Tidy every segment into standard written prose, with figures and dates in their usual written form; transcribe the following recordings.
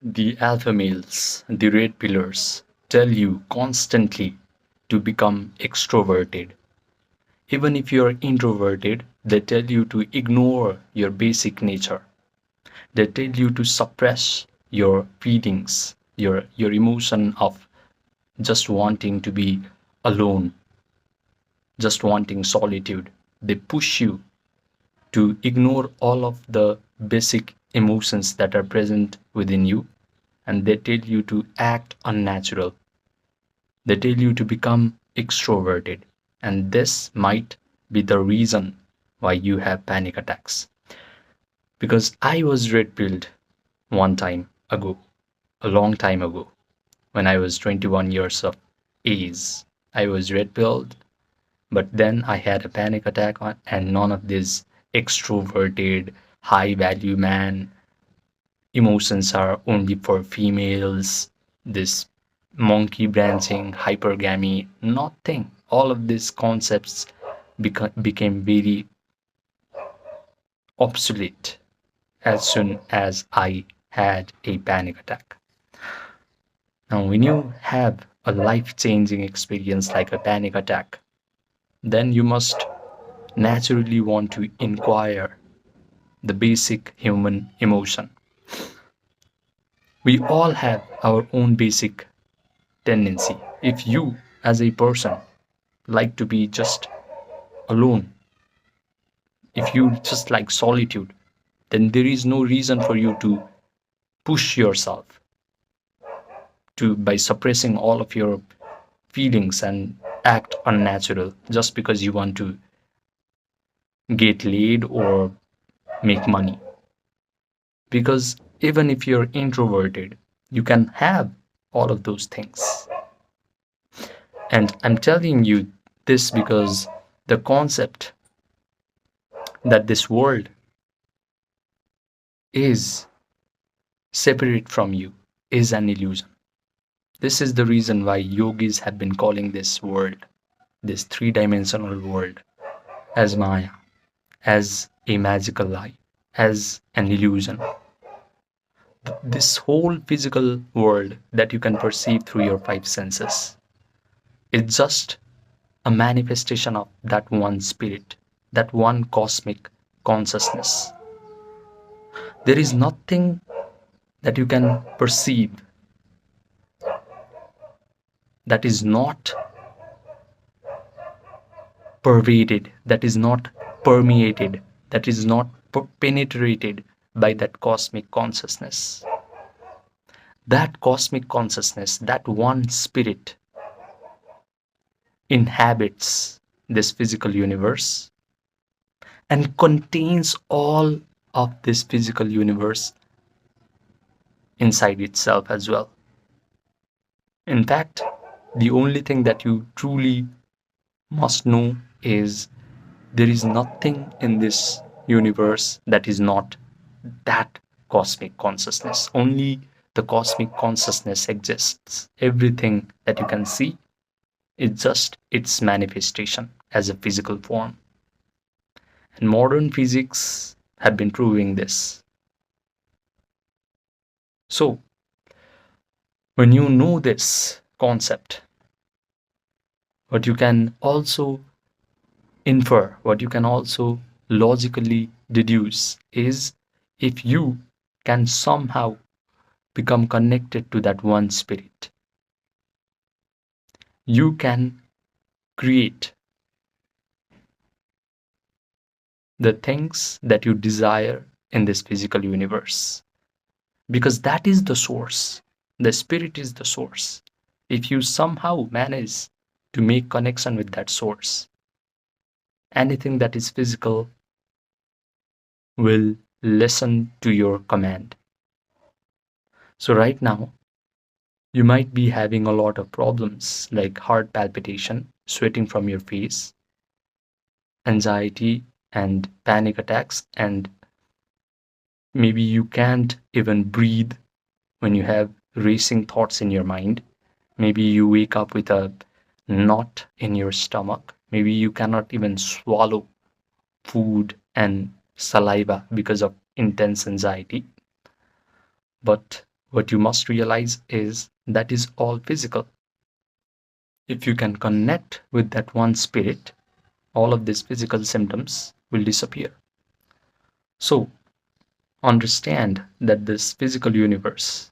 The alpha males, the red pillars, tell you constantly to become extroverted. Even if you're introverted, they tell you to ignore your basic nature. They tell you to suppress your feelings, your emotion of just wanting to be alone, just wanting solitude. They push you to ignore all of the basic emotions that are present within you, and they tell you to act unnatural. They tell you to become extroverted, and this might be the reason why you have panic attacks. Because I was red pilled one time ago, a long time ago, when I was 21 years of age. I was red pilled, but then I had a panic attack and none of this extroverted, high value man emotions are only for females, this monkey branching, hypergamy, nothing. All of these concepts became very obsolete as soon as I had a panic attack. Now, when you have a life changing experience like a panic attack, then you must naturally want to inquire the basic human emotion. We all have our own basic tendency. If you, as a person, like to be just alone, if you just like solitude, then there is no reason for you to push yourself to by suppressing all of your feelings and act unnatural just because you want to get laid or make money. Because even if you're introverted, you can have all of those things. And I'm telling you this because the concept that this world is separate from you is an illusion. This is the reason why yogis have been calling this world, this three-dimensional world, as Maya, as a magical lie, as an illusion. This whole physical world that you can perceive through your five senses is just a manifestation of that one spirit, that one cosmic consciousness. There is nothing that you can perceive that is not pervaded, that is not permeated, that is not penetrated by that cosmic consciousness. That cosmic consciousness, that one spirit, inhabits this physical universe and contains all of this physical universe inside itself as well. In fact, the only thing that you truly must know is there is nothing in this universe that is not that cosmic consciousness. Only the cosmic consciousness exists. Everything that you can see is just its manifestation as a physical form. And modern physics have been proving this. So, when you know this concept, what you can also infer, what you can also logically deduce is if you can somehow become connected to that one spirit, you can create the things that you desire in this physical universe. Because that is the source. The spirit is the source. If you somehow manage to make connection with that source, anything that is physical will listen to your command. So right now, you might be having a lot of problems like heart palpitation, sweating from your face, anxiety and panic attacks, and maybe you can't even breathe when you have racing thoughts in your mind. Maybe you wake up with a knot in your stomach. Maybe you cannot even swallow food and saliva because of intense anxiety. But What you must realize is that is all physical. If you can connect with that one spirit, all of these physical symptoms will disappear. So, understand that this physical universe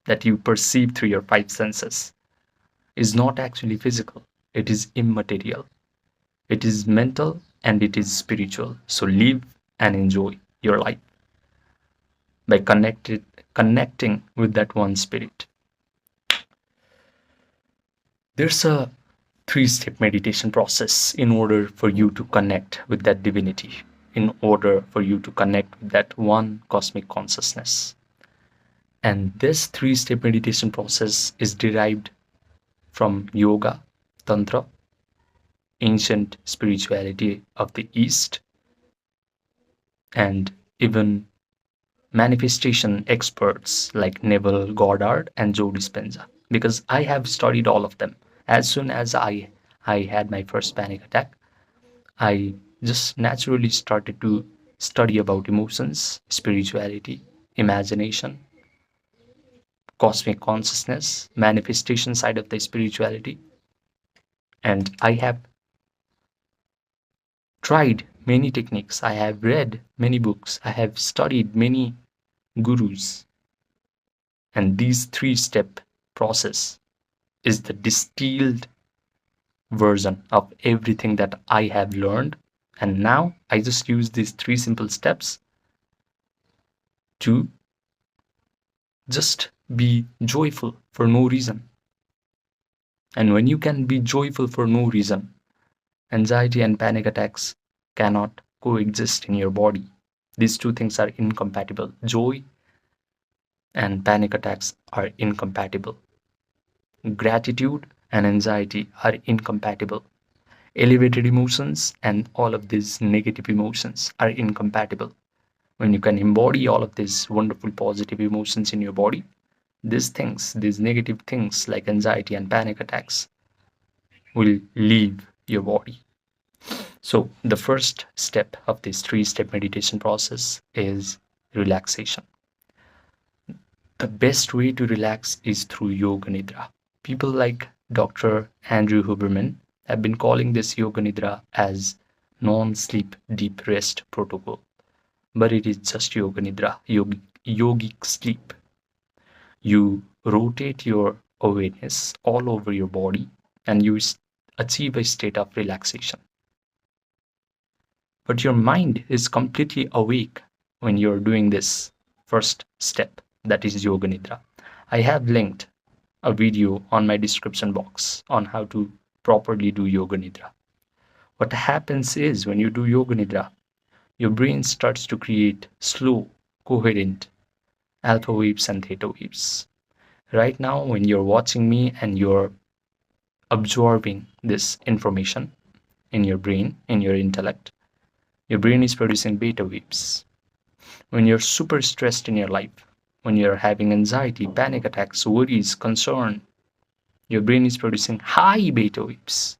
that you perceive through your five senses is not actually physical, it is immaterial. It is mental and it is spiritual. So, live and enjoy your life by connecting with that one spirit. There's a three-step meditation process in order for you to connect with that divinity, in order for you to connect with that one cosmic consciousness. And this three-step meditation process is derived from yoga, tantra, ancient spirituality of the East, and even manifestation experts like Neville Goddard and Joe Dispenza, because I have studied all of them. As soon as I had my first panic attack, I just naturally started to study about emotions, spirituality, imagination, cosmic consciousness, manifestation side of the spirituality. And I have tried many techniques. I have read many books. I have studied many gurus. And these three-step process is the distilled version of everything that I have learned. And now I just use these three simple steps to just be joyful for no reason. And when you can be joyful for no reason, anxiety and panic attacks cannot coexist in your body. These two things are incompatible. Joy and panic attacks are incompatible. Gratitude and anxiety are incompatible. Elevated emotions and all of these negative emotions are incompatible. When you can embody all of these wonderful positive emotions in your body, these things, these negative things like anxiety and panic attacks will leave your body. So, the first step of this three-step meditation process is relaxation. The best way to relax is through yoga nidra. People like Dr. Andrew Huberman have been calling this yoga nidra as non-sleep deep rest protocol, but it is just yoga nidra, yogic sleep. You rotate your awareness all over your body and you achieve a state of relaxation. But your mind is completely awake when you're doing this first step, that is yoga nidra. I have linked a video on my description box on how to properly do yoga nidra. What happens is when you do yoga nidra, your brain starts to create slow, coherent alpha waves and theta waves. Right now, when you're watching me and you're absorbing this information in your brain, in your intellect, your brain is producing beta waves. When you're super stressed in your life, when you're having anxiety, panic attacks, worries, concern, your brain is producing high beta waves.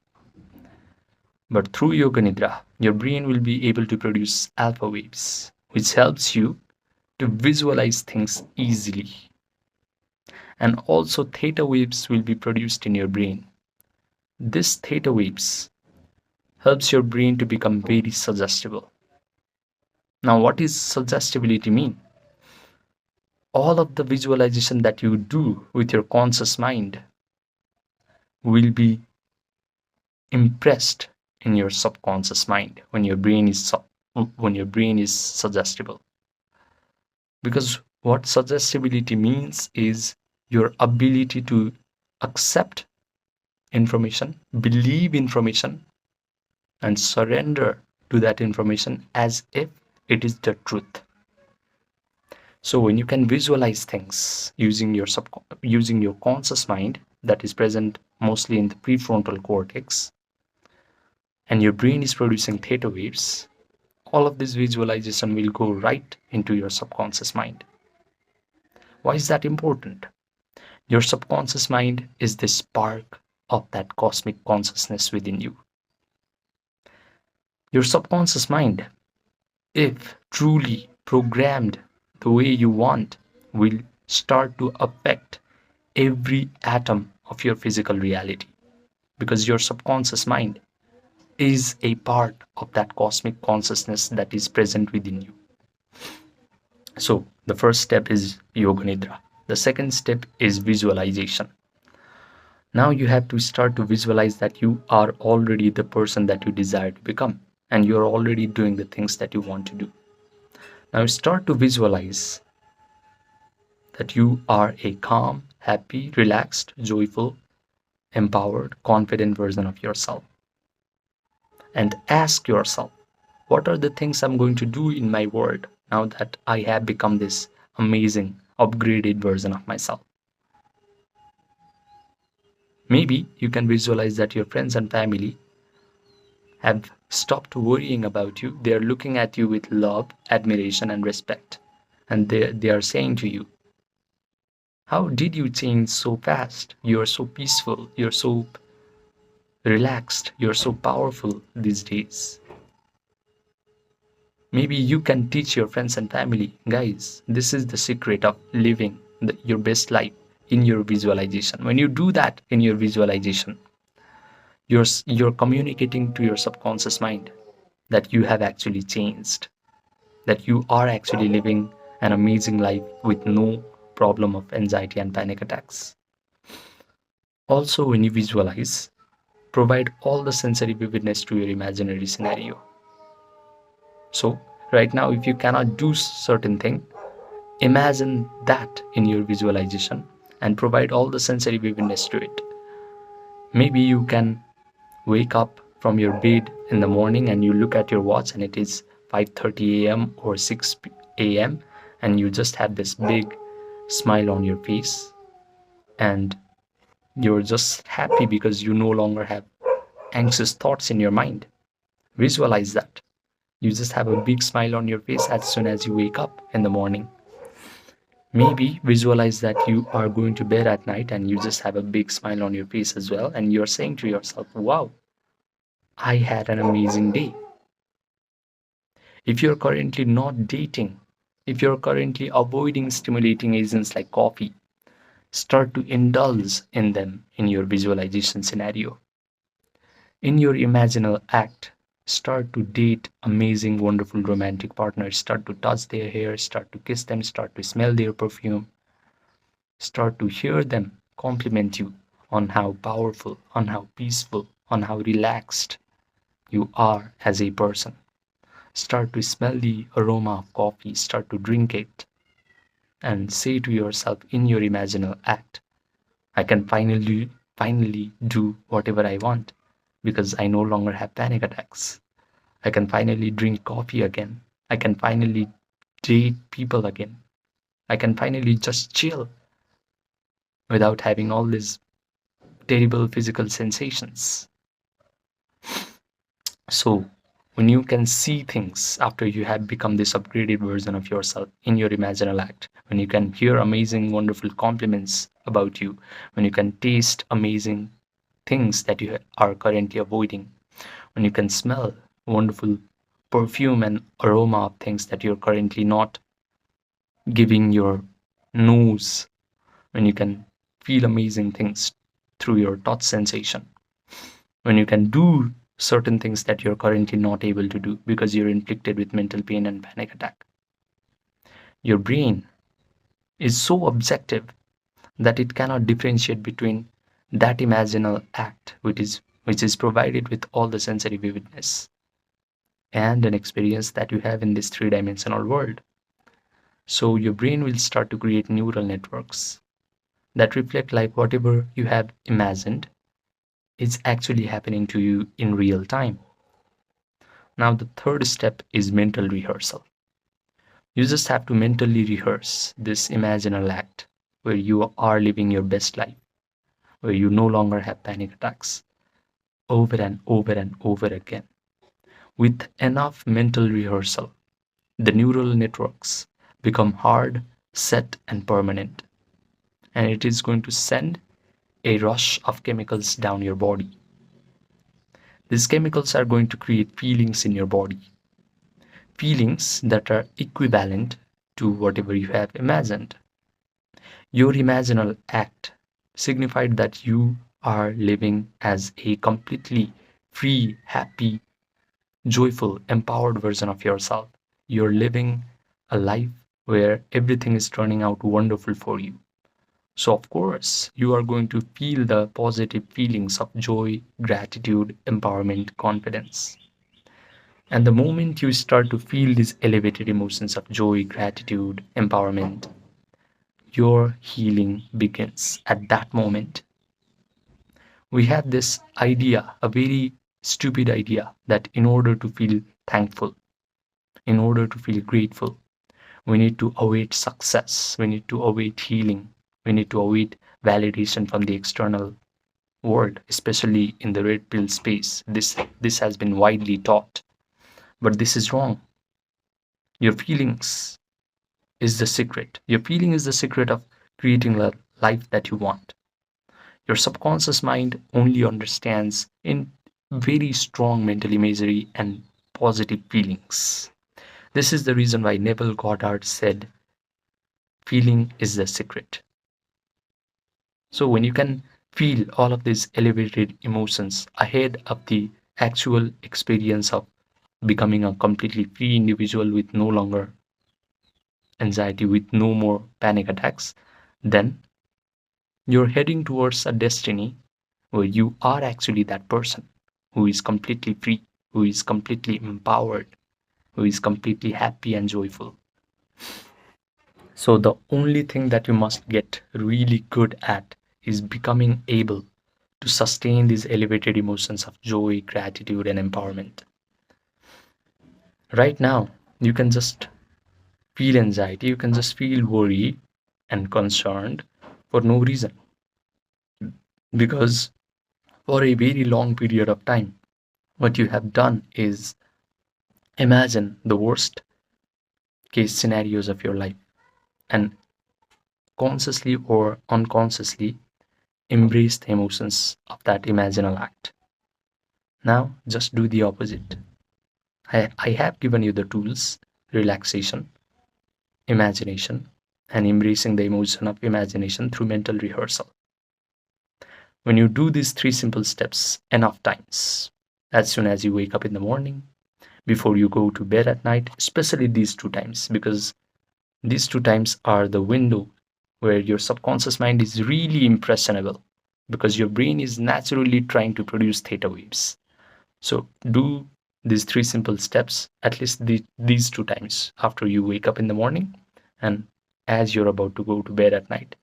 But through yoga nidra, your brain will be able to produce alpha waves, which helps you to visualize things easily. And also theta waves will be produced in your brain. This theta waves helps your brain to become very suggestible. Now, what is suggestibility mean? All of the visualization that you do with your conscious mind will be impressed in your subconscious mind when your brain is suggestible. Because what suggestibility means is your ability to accept information, believe information, and surrender to that information as if it is the truth. So when you can visualize things using your conscious mind that is present mostly in the prefrontal cortex, and your brain is producing theta waves, all of this visualization will go right into your subconscious mind. Why is that important? Your subconscious mind is the spark of that cosmic consciousness within you. Your subconscious mind, if truly programmed the way you want, will start to affect every atom of your physical reality, because your subconscious mind is a part of that cosmic consciousness that is present within you. So the first step is yoga nidra. The second step is visualization. Now you have to start to visualize that you are already the person that you desire to become, and you're already doing the things that you want to do. Now start to visualize that you are a calm, happy, relaxed, joyful, empowered, confident version of yourself. And ask yourself, what are the things I'm going to do in my world now that I have become this amazing, upgraded version of myself? Maybe you can visualize that your friends and family have stopped worrying about you. They are looking at you with love, admiration, and respect. And they are saying to you, how did you change so fast? You're so peaceful. You're so relaxed. You're so powerful these days. Maybe you can teach your friends and family, guys, this is the secret of living your best life in your visualization. When you do that in your visualization, you're communicating to your subconscious mind that you have actually changed, that you are actually living an amazing life with no problem of anxiety and panic attacks. Also, when you visualize, provide all the sensory vividness to your imaginary scenario. So, right now, if you cannot do certain thing, imagine that in your visualization and provide all the sensory vividness to it. Maybe you can wake up from your bed in the morning and you look at your watch and it is 5:30 a.m. or 6 a.m. and you just have this big smile on your face and you're just happy because you no longer have anxious thoughts in your mind. Visualize that. You just have a big smile on your face as soon as you wake up in the morning. Maybe visualize that you are going to bed at night and you just have a big smile on your face as well, and you're saying to yourself, wow, I had an amazing day. If you're currently not dating, if you're currently avoiding stimulating agents like coffee, start to indulge in them in your visualization scenario. In your imaginal act, start to date amazing, wonderful romantic partners. Start to touch their hair, start to kiss them, start to smell their perfume. Start to hear them compliment you on how powerful, on how peaceful, on how relaxed you are as a person. Start to smell the aroma of coffee, start to drink it, and say to yourself in your imaginal act, I can finally do whatever I want because I no longer have panic attacks. I can finally drink coffee again. I can finally date people again. I can finally just chill without having all these terrible physical sensations. So, when you can see things after you have become this upgraded version of yourself in your imaginal act, when you can hear amazing, wonderful compliments about you, when you can taste amazing things that you are currently avoiding, when you can smell wonderful perfume and aroma of things that you're currently not giving your nose, when you can feel amazing things through your touch sensation, when you can do certain things that you're currently not able to do because you're inflicted with mental pain and panic attack. Your brain is so objective that it cannot differentiate between that imaginal act which is provided with all the sensory vividness and an experience that you have in this three-dimensional world. So your brain will start to create neural networks that reflect like whatever you have imagined is actually happening to you in real time. Now, the third step is mental rehearsal. You just have to mentally rehearse this imaginal act where you are living your best life, where you no longer have panic attacks, over and over and over again. With enough mental rehearsal, the neural networks become hard, set, and permanent, and it is going to send a rush of chemicals down your body. These chemicals are going to create feelings in your body, feelings that are equivalent to whatever you have imagined. Your imaginal act signified that you are living as a completely free, happy, joyful, empowered version of yourself. You're living a life where everything is turning out wonderful for you. So, of course, you are going to feel the positive feelings of joy, gratitude, empowerment, confidence. And the moment you start to feel these elevated emotions of joy, gratitude, empowerment, your healing begins at that moment. We have this idea, a very stupid idea, that in order to feel thankful, in order to feel grateful, we need to await success, we need to await healing, we need to await validation from the external world, especially in the red pill space. This has been widely taught, but this is wrong. Your feelings is the secret. Your feeling is the secret of creating the life that you want. Your subconscious mind only understands in very strong mental imagery and positive feelings. This is the reason why Neville Goddard said, feeling is the secret. So when you can feel all of these elevated emotions ahead of the actual experience of becoming a completely free individual with no longer anxiety, with no more panic attacks, then you're heading towards a destiny where you are actually that person who is completely free, who is completely empowered, who is completely happy and joyful. So, the only thing that you must get really good at is becoming able to sustain these elevated emotions of joy, gratitude, and empowerment. Right now, you can just feel anxiety, you can just feel worry and concerned for no reason, because for a very long period of time, what you have done is imagine the worst case scenarios of your life and consciously or unconsciously embrace the emotions of that imaginal act. Now, just do the opposite. I have given you the tools: relaxation, imagination, and embracing the emotion of imagination through mental rehearsal. When you do these three simple steps enough times, as soon as you wake up in the morning, before you go to bed at night, especially these two times, because these two times are the window where your subconscious mind is really impressionable, because your brain is naturally trying to produce theta waves. So do these three simple steps at least these two times after you wake up in the morning and as you're about to go to bed at night.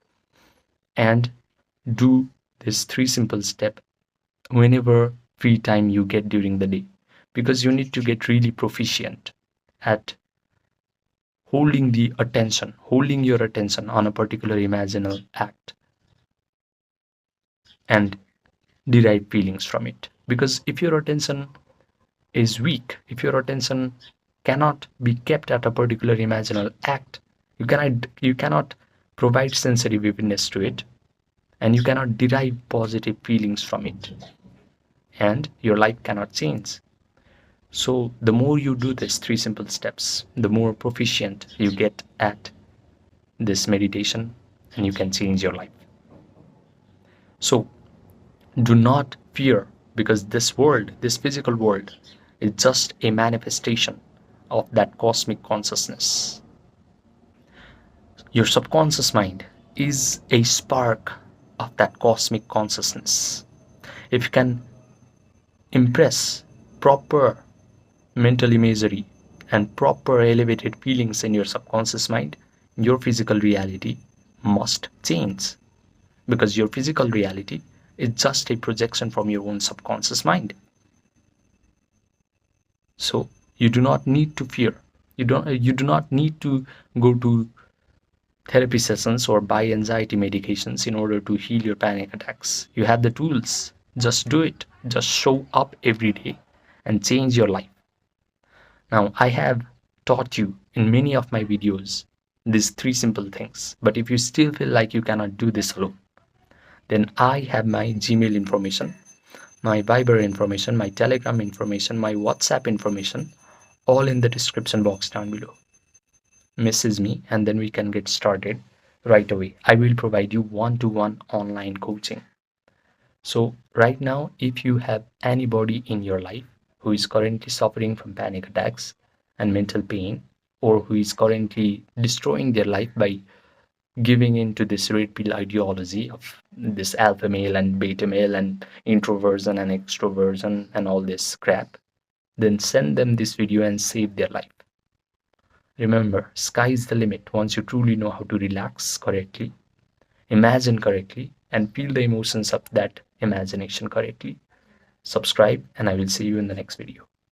And do this three simple step whenever free time you get during the day, because you need to get really proficient at holding your attention on a particular imaginal act and derive feelings from it. Because if your attention is weak, if your attention cannot be kept at a particular imaginal act, you cannot provide sensory vividness to it, and you cannot derive positive feelings from it, and your life cannot change. So the more you do these three simple steps, the more proficient you get at this meditation, and you can change your life. So do not fear, because this world, this physical world, is just a manifestation of that cosmic consciousness. Your subconscious mind is a spark of that cosmic consciousness. If you can impress proper mental imagery and proper elevated feelings in your subconscious mind, your physical reality must change, because your physical reality is just a projection from your own subconscious mind. So you do not need to fear. You do not need to go to therapy sessions or buy anxiety medications in order to heal your panic attacks. You have the tools. Just do it. Just show up every day and change your life. Now, I have taught you in many of my videos these three simple things. But if you still feel like you cannot do this alone, then I have my Gmail information, my Viber information, my Telegram information, my WhatsApp information, all in the description box down below. Message me and then we can get started right away. I will provide you one-to-one online coaching. So right now, if you have anybody in your life who is currently suffering from panic attacks and mental pain, or who is currently destroying their life by giving into this red pill ideology of this alpha male and beta male and introversion and extroversion and all this crap, then send them this video and save their life. Remember, sky is the limit once you truly know how to relax correctly, imagine correctly, and feel the emotions of that imagination correctly. Subscribe, and I will see you in the next video.